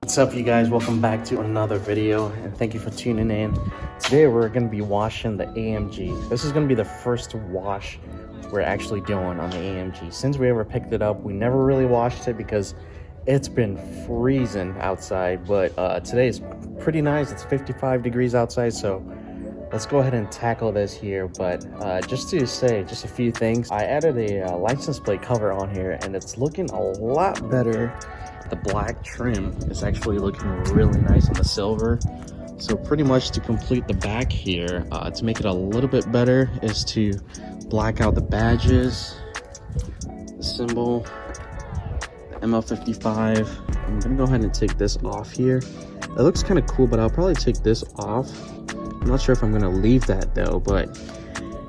What's up, you guys? Welcome back to another video, and thank you for tuning in. Today we're going to be washing the AMG. This is going to be the first wash we're actually doing on the AMG. Since we ever picked it up, we never really washed it because it's been freezing outside, but today is pretty nice. It's 55 degrees outside, so let's go ahead and tackle this here. But just to say just a few things, I added a license plate cover on here, and it's looking a lot better. The black trim is actually looking really nice on the silver. So pretty much to complete the back here, to make it a little bit better, is to black out the badges, the symbol, the ML55. I'm gonna go ahead and take this off here. It looks kind of cool, but I'll probably take this off. I'm not sure if I'm gonna leave that though, but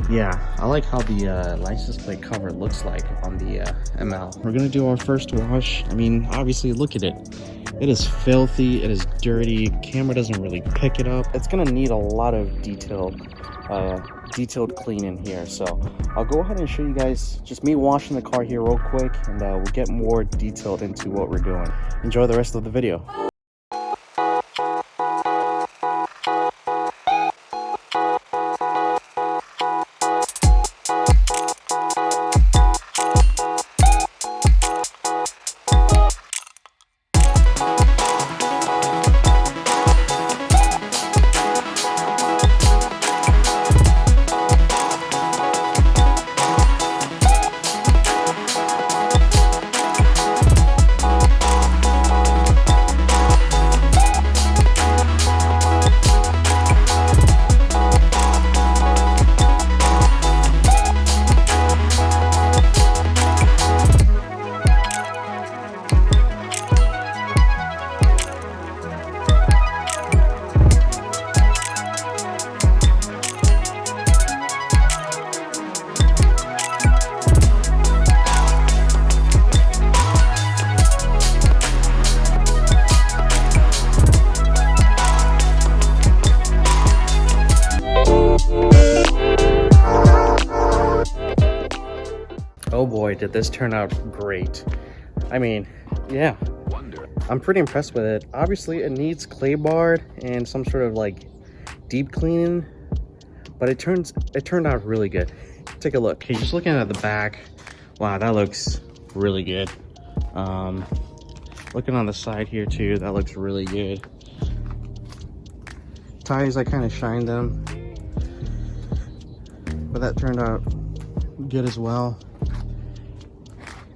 yeah, I like how the license plate cover looks like on the ML. We're gonna do our first wash. I mean, obviously, look at it. It is filthy, it is dirty, camera doesn't really pick it up. It's gonna need a lot of detailed cleaning here. So I'll go ahead and show you guys just me washing the car here real quick, and we'll get more detailed into what we're doing. Enjoy the rest of the video. Oh boy, did this turn out great. I mean, yeah, I'm pretty impressed with it. Obviously, it needs clay barred and some sort of like deep cleaning, but it turned out really good. Take a look. Hey, just looking at the back, wow, that looks really good. Looking on the side here too, that looks really good. Tires, I kind of shined them, but that turned out good as well.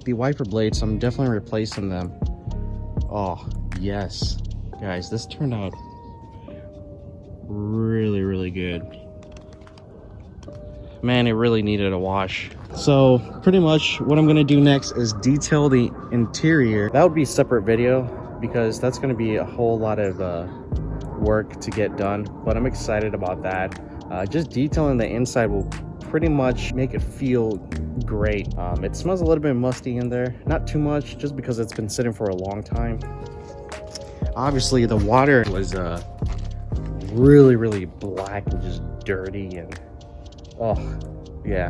The wiper blades, I'm definitely replacing them. Oh yes, guys, this turned out really good. Man, it really needed a wash. So pretty much what I'm gonna do next is detail the interior. That would be a separate video because that's gonna be a whole lot of work to get done, but I'm excited about that. Just detailing the inside will pretty much make it feel great. It smells a little bit musty in there, not too much, just because it's been sitting for a long time. Obviously the water was really black and just dirty, and oh yeah.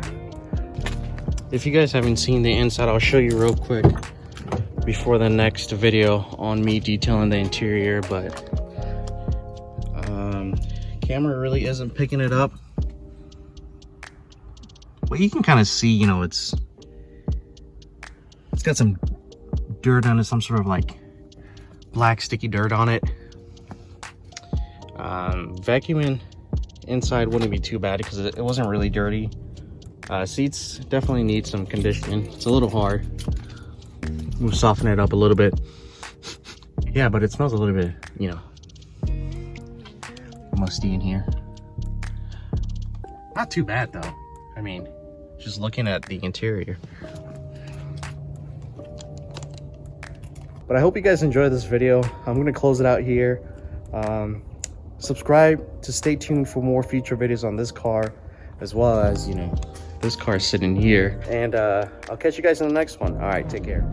If you guys haven't seen the inside, I'll show you real quick before the next video on me detailing the interior, but camera really isn't picking it up. Well, you can kind of see, you know, it's got some dirt on it, some sort of like black sticky dirt on it. Vacuuming inside wouldn't be too bad because it wasn't really dirty. Seats definitely need some conditioning. It's a little hard. We'll soften it up a little bit. Yeah, but it smells a little bit, you know, musty in here. Not too bad though. I mean, just looking at the interior. But I hope you guys enjoyed this video. I'm gonna close it out here. Subscribe to stay tuned for more future videos on this car, as well as, you know, this car sitting here. And I'll catch you guys in the next one. All right, take care.